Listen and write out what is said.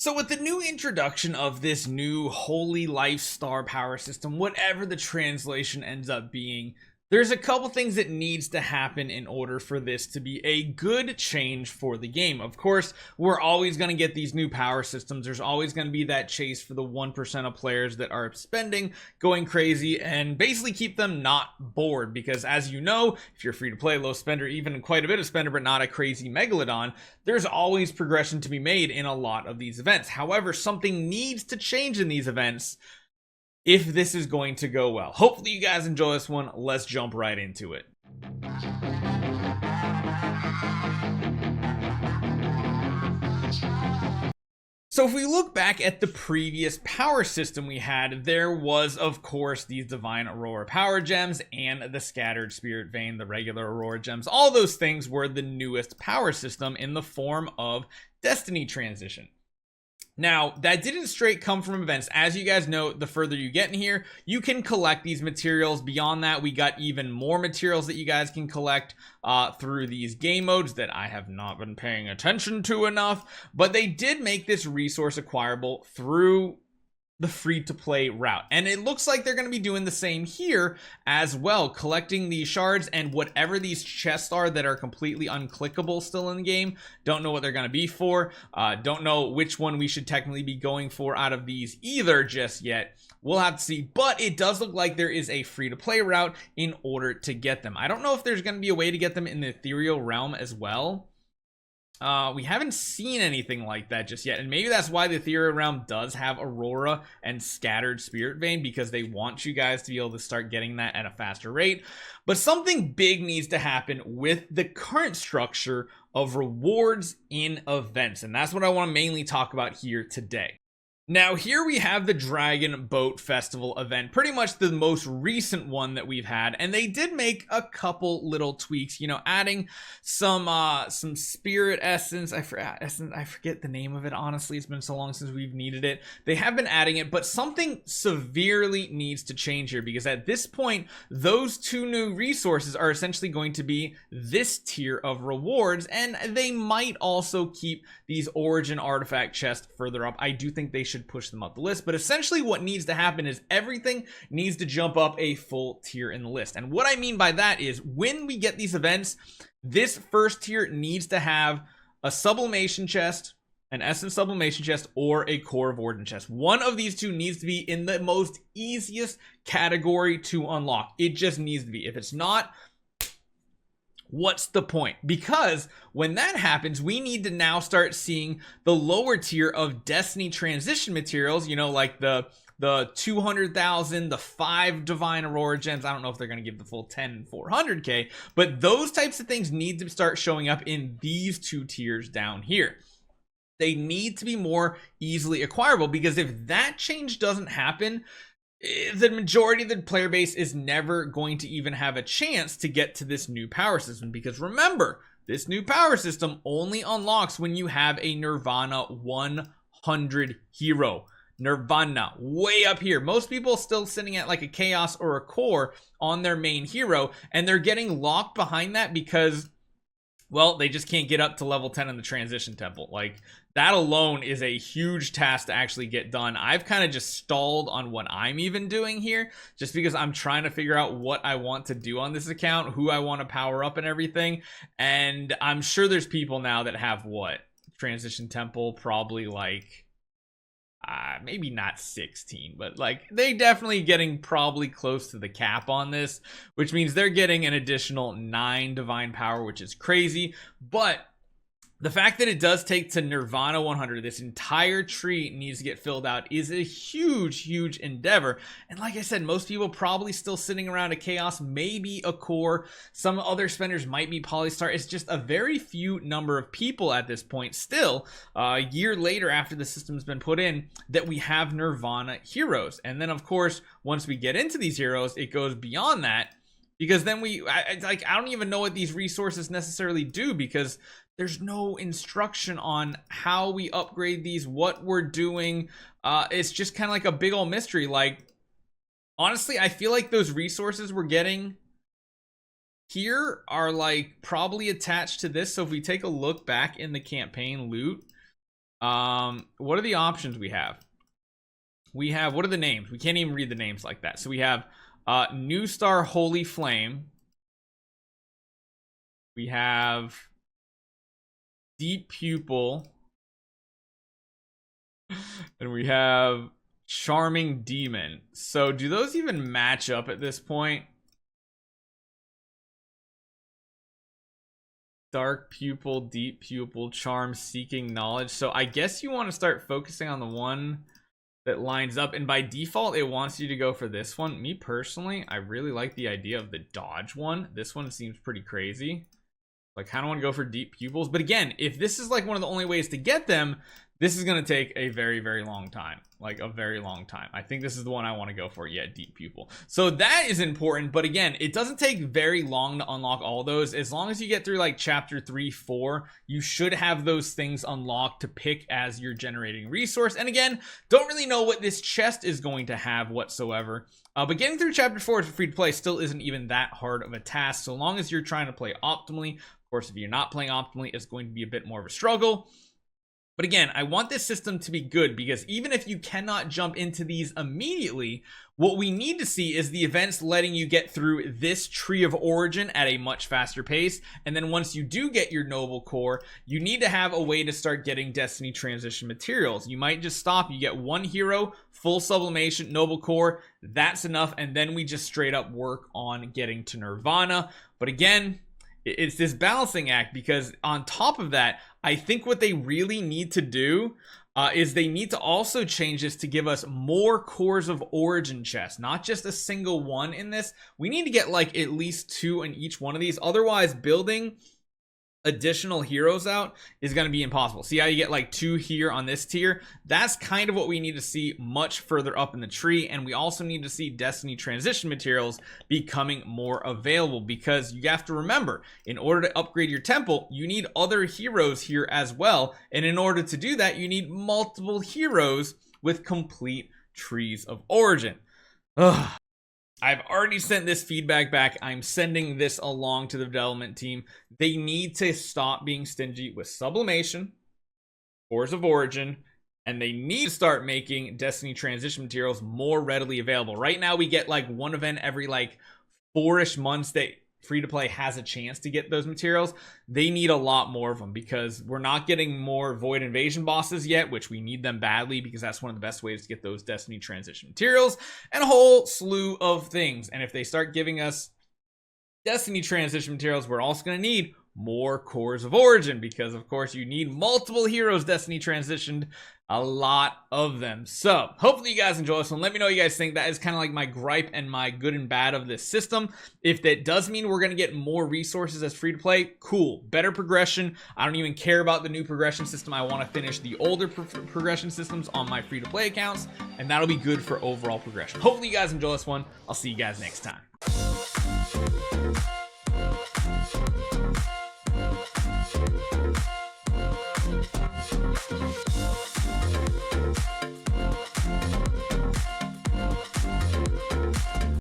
So with the new introduction of this new Holy Life Star power system, whatever the translation ends up being, there's a couple things that needs to happen in order for this to be a good change for the game. Of course, we're always going to get these new power systems. There's always going to be that chase for the 1% of players that are spending, going crazy, and basically keep them not bored. Because as you know, if you're free to play, low spender, even quite a bit of spender, but not a crazy megalodon, there's always progression to be made in a lot of these events. However, something needs to change in these events if this is going to go well. Hopefully you guys enjoy this one. Let's jump right into it. So if we look back at the previous power system we had, there was, of course, these Divine Aurora power gems and the Scattered Spirit Vein, the regular Aurora gems. All those things were the newest power system in the form of Destiny transition. Now, that didn't straight come from events. As you guys know, the further you get in here, you can collect these materials. Beyond that, we got even more materials that you guys can collect through these game modes that I have not been paying attention to enough. But they did make this resource acquirable through the free-to-play route, and it looks like they're going to be doing the same here as well, collecting these shards and whatever these chests are that are completely unclickable still in the game. Don't know what they're going to be for. Don't know which one we should technically be going for out of these either just yet. We'll have to see, but it does look like there is a free-to-play route in order to get them. I don't know if there's going to be a way to get them in the ethereal realm as well. We haven't seen anything like that just yet, and maybe that's why the ethereal realm does have Aurora and Scattered Spirit Vein, because they want you guys to be able to start getting that at a faster rate. But something big needs to happen with the current structure of rewards in events, and that's what I want to mainly talk about here today. Now, here we have the Dragon Boat Festival event, pretty much the most recent one that we've had, and they did make a couple little tweaks, you know, adding some spirit essence. I forget the name of it, honestly. It's been so long since we've needed it. They have been adding it, but something severely needs to change here, because at this point, those two new resources are essentially going to be this tier of rewards, and they might also keep these origin artifact chests further up. I do think they should push them up the list, but essentially what needs to happen is everything needs to jump up a full tier in the list. And what I mean by that is when we get these events, this first tier needs to have a sublimation chest, an essence sublimation chest, or a core of origin chest. One of these two needs to be in the most easiest category to unlock. It just needs to be. If it's not, what's the point? Because when that happens, we need to now start seeing the lower tier of Destiny transition materials, you know, like the 200,000, the 5 Divine Aurora gems. I don't know if they're going to give the full 10 and 400k, but those types of things need to start showing up in these two tiers down here. They need to be more easily acquirable, because if that change doesn't happen, the majority of the player base is never going to even have a chance to get to this new power system. Because remember, this new power system only unlocks when you have a Nirvana 100 hero. Nirvana, way up here. Most people still sitting at like a Chaos or a Core on their main hero, and they're getting locked behind that because, well, they just can't get up to level 10 in the transition temple. Like, that alone is a huge task to actually get done. I've kind of just stalled on what I'm even doing here, just because I'm trying to figure out what I want to do on this account, who I want to power up and everything. And I'm sure there's people now that have what? Transition temple, probably like, maybe not 16, but like they definitely getting probably close to the cap on this, which means they're getting an additional 9 divine power, which is crazy. But the fact that it does take to Nirvana 100, this entire tree needs to get filled out, is a huge endeavor. And like I said, most people probably still sitting around a Chaos, maybe a Core. Some other spenders might be Polystar. It's just a very few number of people at this point still, a year later after the system's been put in, that we have Nirvana heroes. And then of course, once we get into these heroes, it goes beyond that, because then I don't even know what these resources necessarily do, because there's no instruction on how we upgrade these, what we're doing. It's just kind of like a big old mystery. Like, honestly, I feel like those resources we're getting here are like probably attached to this. So if we take a look back in the campaign loot, What are the options we have? We have, what are the names? We can't even read the names like that. So we have New Star Holy Flame. We have Deep Pupil. And we have Charming Demon. So do those even match up at this point? Dark Pupil, Deep Pupil, Charm, Seeking Knowledge. So I guess you want to start focusing on the one that lines up, and by default it wants you to go for this one. Me personally, I really like the idea of the dodge one. This one seems pretty crazy. I kind of want to go for Deep Pupils, but again, if this is like one of the only ways to get them, this is going to take a very, very long time. Like a very long time. I think this is the one I want to go for. Yeah, Deep Pupil. So that is important, but again, it doesn't take very long to unlock all those. As long as you get through like chapter 3, 4, you should have those things unlocked to pick as your generating resource. And again, don't really know what this chest is going to have whatsoever. But getting through chapter 4 for free to play still isn't even that hard of a task, so long as you're trying to play optimally. Of course, if you're not playing optimally, it's going to be a bit more of a struggle. But again, I want this system to be good, because even if you cannot jump into these immediately, what we need to see is the events letting you get through this tree of origin at a much faster pace. And then once you do get your noble core, you need to have a way to start getting destiny transition materials. You might just stop, you get one hero, full sublimation, noble core, that's enough, and then we just straight up work on getting to Nirvana. But again, it's this balancing act, because on top of that, I think what they really need to do is they need to also change this to give us more cores of origin chests, not just a single one in this. We need to get like at least 2 in each one of these. Otherwise, building additional heroes out is going to be impossible. See how you get like 2 here on this tier? That's kind of what we need to see much further up in the tree. And we also need to see destiny transition materials becoming more available, because you have to remember, in order to upgrade your temple, you need other heroes here as well. And in order to do that, you need multiple heroes with complete trees of origin. Ugh. I've already sent this feedback back. I'm sending this along to the development team. They need to stop being stingy with sublimation, cores of origin, and they need to start making destiny transition materials more readily available. Right now, we get like one event every like 4-ish months that free to play has a chance to get those materials. They need a lot more of them, because we're not getting more void invasion bosses yet, which we need them badly, because that's one of the best ways to get those destiny transition materials, and a whole slew of things. And if they start giving us destiny transition materials, we're also going to need more cores of origin, because of course you need multiple heroes destiny transitioned, a lot of them. So hopefully you guys enjoy this one. Let me know what you guys think. That is kind of like my gripe and my good and bad of this system. If that does mean we're going to get more resources as free to play, cool, better progression. I don't even care about the new progression system. I want to finish the older progression systems on my free to play accounts, and that'll be good for overall progression. Hopefully you guys enjoy this one. I'll see you guys next time.